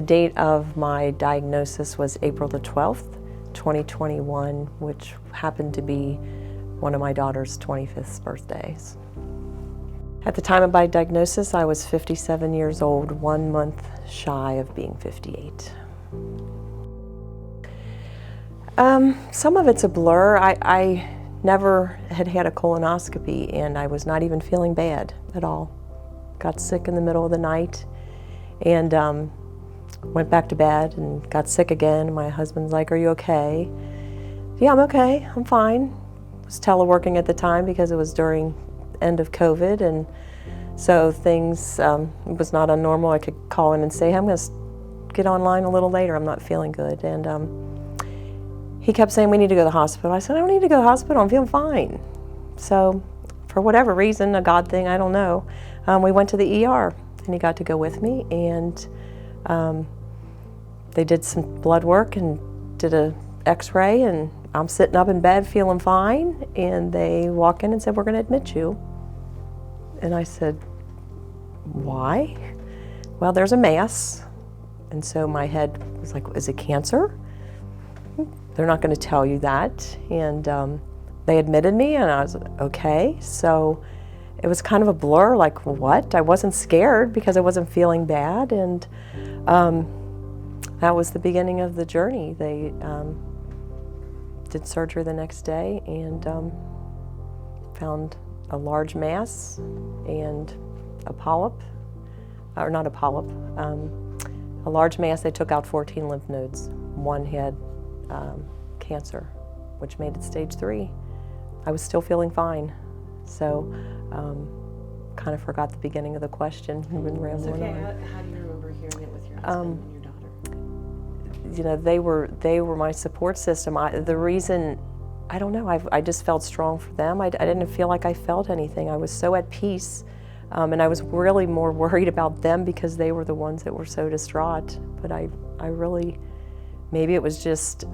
The date of my diagnosis was April the 12th, 2021, which happened to be one of my daughter's 25th birthdays. At the time of my diagnosis, I was 57 years old, 1 month shy of being 58. Some of it's a blur. I never had had a colonoscopy, and I was not even feeling bad at all. Got sick in the middle of the night and went back to bed and got sick again. My husband's like, "Are you okay?" "Yeah, I'm okay, I'm fine." I was teleworking at the time because it was during end of COVID, and so things was not unnormal. I could call in and say, "I'm going to get online a little later, I'm not feeling good." And he kept saying, "We need to go to the hospital." I said, "I don't need to go to the hospital, I'm feeling fine." So for whatever reason, a God thing, I don't know, we went to the ER, and he got to go with me, and they did some blood work and did a x-ray, and I'm sitting up in bed feeling fine, and they walk in and said, "We're going to admit you." And I said, "Why?" "Well, there's a mass." And so my head was like, "Is it cancer?" "They're not going to tell you that." And they admitted me, and I was okay. So it was kind of a blur, like, what? I wasn't scared because I wasn't feeling bad, and that was the beginning of the journey. They did surgery the next day and found a large mass and a polyp, or not a polyp, a large mass. They took out 14 lymph nodes. One had cancer, which made it stage 3. I was still feeling fine, so kind of forgot the beginning of the question. Been rambling okay. on. How do you remember hearing it with your husband and your daughter? You know, they were my support system. The reason, I don't know, I just felt strong for them. I didn't feel like I felt anything. I was so at peace, and I was really more worried about them because they were the ones that were so distraught. But I really, maybe it was just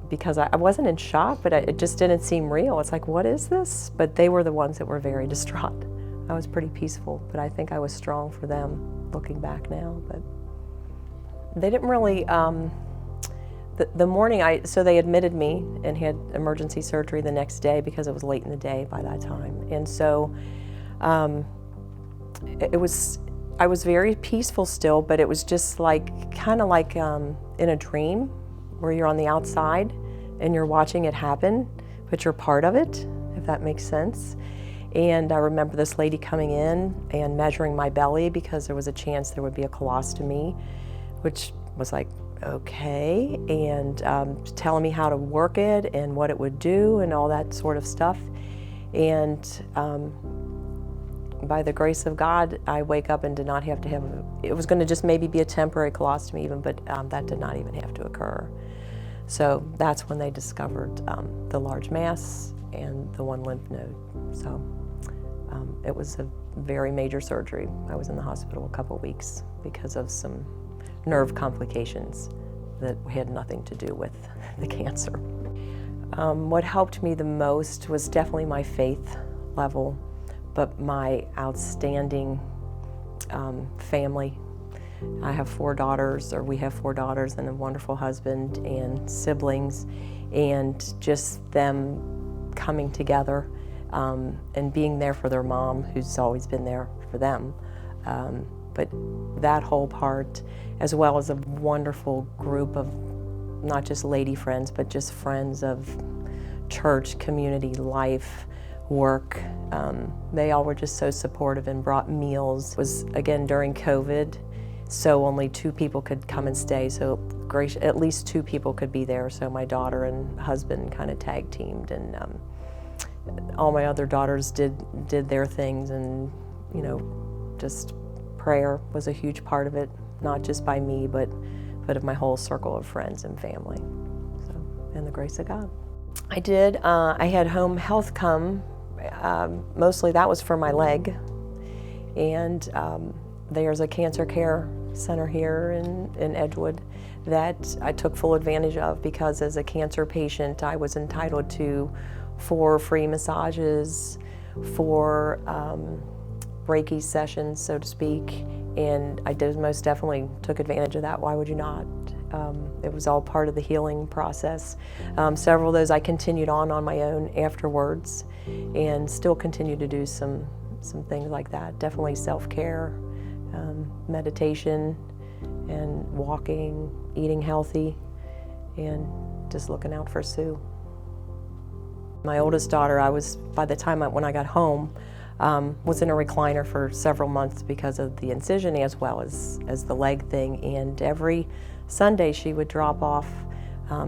because I wasn't in shock, but it just didn't seem real. It's like, what is this? But they were the ones that were very distraught. I was pretty peaceful, but I think I was strong for them looking back now. But they didn't really, the morning, so they admitted me and had emergency surgery the next day because it was late in the day by that time. And so I was very peaceful still, but it was just like, kind of like in a dream where you're on the outside and you're watching it happen, but you're part of it, if that makes sense. And I remember this lady coming in and measuring my belly because there was a chance there would be a colostomy, which was like, okay, and telling me how to work it and what it would do and all that sort of stuff. And by the grace of God, I wake up and did not have to have, it was going to just maybe be a temporary colostomy even, but that did not even have to occur. So that's when they discovered the large mass and the 1 lymph node. So it was a very major surgery. I was in the hospital a couple weeks because of some nerve complications that had nothing to do with the cancer. What helped me the most was definitely my faith level, but my outstanding family. I have 4 daughters, or we have 4 daughters, and a wonderful husband and siblings, and just them coming together and being there for their mom, who's always been there for them. But that whole part, as well as a wonderful group of not just lady friends, but just friends of church, community, life, work. They all were just so supportive and brought meals. It was, again, during COVID, so only 2 people could come and stay, so at least 2 people could be there. So my daughter and husband kind of tag teamed, and all my other daughters did their things, and you know, just prayer was a huge part of it, not just by me, but of my whole circle of friends and family. So, and the grace of God. I did. I had home health come. Mostly that was for my leg, and there's a cancer care center here in Edgewood that I took full advantage of, because as a cancer patient I was entitled to 4 free massages, 4 Reiki sessions, so to speak, and I did most definitely took advantage of that. Why would you not? It was all part of the healing process. Several of those I continued on my own afterwards, and still continue to do some things like that. Definitely self-care, meditation, and walking, eating healthy, and just looking out for Sue. My oldest daughter, by the time when I got home, was in a recliner for several months because of the incision as well as the leg thing, and every Sunday she would drop off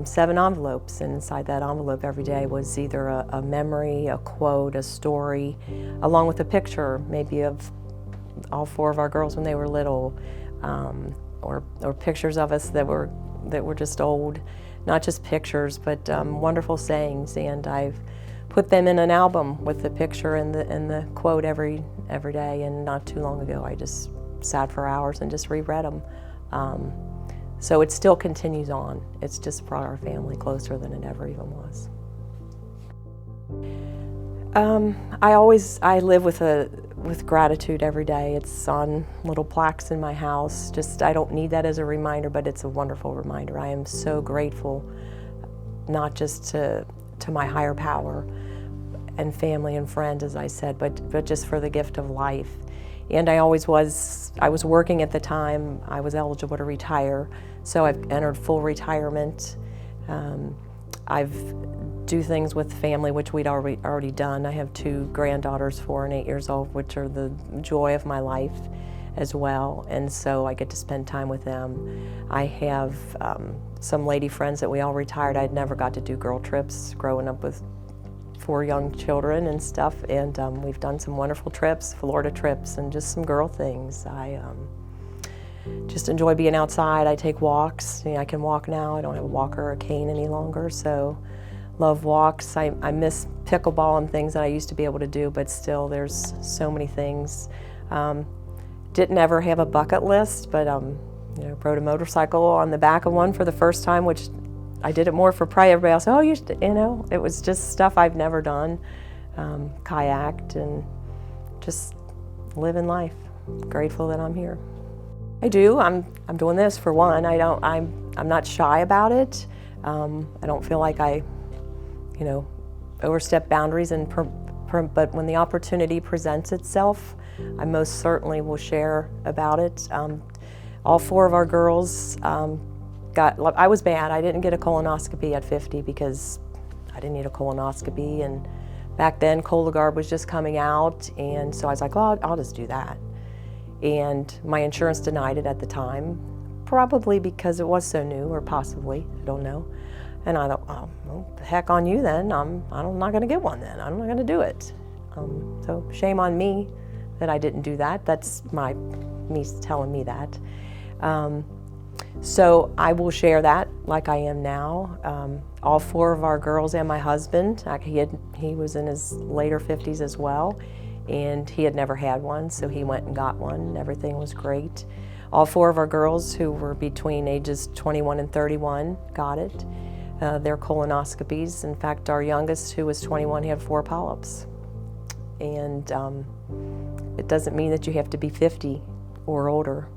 7 envelopes, and inside that envelope every day was either a memory, a quote, a story, along with a picture maybe of all 4 of our girls when they were little, or pictures of us that were just old. Not just pictures, but wonderful sayings, and I've put them in an album with the picture and the quote every day. And not too long ago, I just sat for hours and just reread them. So it still continues on. It's just brought our family closer than it ever even was. I live with gratitude every day. It's on little plaques in my house. I don't need that as a reminder, but it's a wonderful reminder. I am so grateful, not just to my higher power and family and friends, as I said, but just for the gift of life. And I was working at the time. I was eligible to retire, so I've entered full retirement. I've do things with family, which we'd already done. I have 2 granddaughters, 4 and 8 years old, which are the joy of my life as well, and so I get to spend time with them. I have some lady friends that we all retired. I'd never got to do girl trips growing up with 4 young children and stuff, and we've done some wonderful trips, Florida trips, and just some girl things. I just enjoy being outside. I take walks. I can walk now. I don't have a walker or a cane any longer, so love walks. I miss pickleball and things that I used to be able to do, but still there's so many things. Didn't ever have a bucket list, but rode a motorcycle on the back of one for the first time, which I did it more for pride. Everybody else, oh, it was just stuff I've never done. Kayaked and just living life. Grateful that I'm here. I do. I'm doing this for one. I'm not shy about it. I don't feel like I overstep boundaries, but when the opportunity presents itself, I most certainly will share about it. All 4 of our girls I was bad. I didn't get a colonoscopy at 50 because I didn't need a colonoscopy, and back then Cologuard was just coming out, and so I was like, well, I'll just do that. And my insurance denied it at the time, probably because it was so new, or possibly, I don't know. And I thought, oh, well, the heck on you then. I'm not going to get one then. I'm not going to do it. So shame on me that I didn't do that. That's me telling me that. So I will share that like I am now. All 4 of our girls and my husband, he was in his later 50s as well, and he had never had one, so he went and got one, and everything was great. All 4 of our girls who were between ages 21 and 31 got it. Their colonoscopies. In fact, our youngest, who was 21, had 4 polyps. And it doesn't mean that you have to be 50 or older.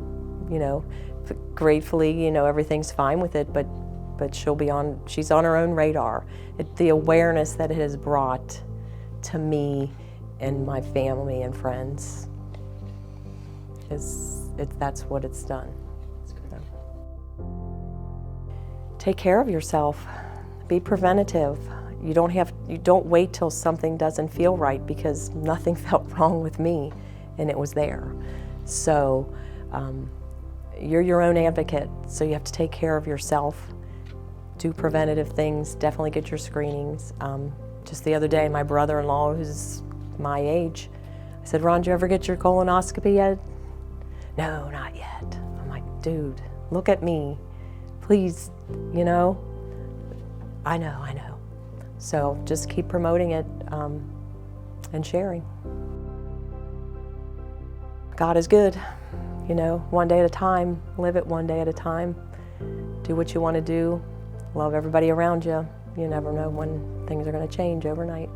Gratefully, everything's fine with it, but she's on her own radar. The awareness that it has brought to me and my family and friends that's what it's done. Take care of yourself. Be preventative. You don't wait till something doesn't feel right, because nothing felt wrong with me, and it was there. So you're your own advocate, so you have to take care of yourself. Do preventative things. Definitely get your screenings. Just the other day, my brother-in-law, who's my age, I said, Ron, did you ever get your colonoscopy yet? No, not yet. I'm like, dude, look at me. Please, I know. So just keep promoting it and sharing. God is good, one day at a time. Live it one day at a time. Do what you want to do. Love everybody around you. You never know when things are going to change overnight.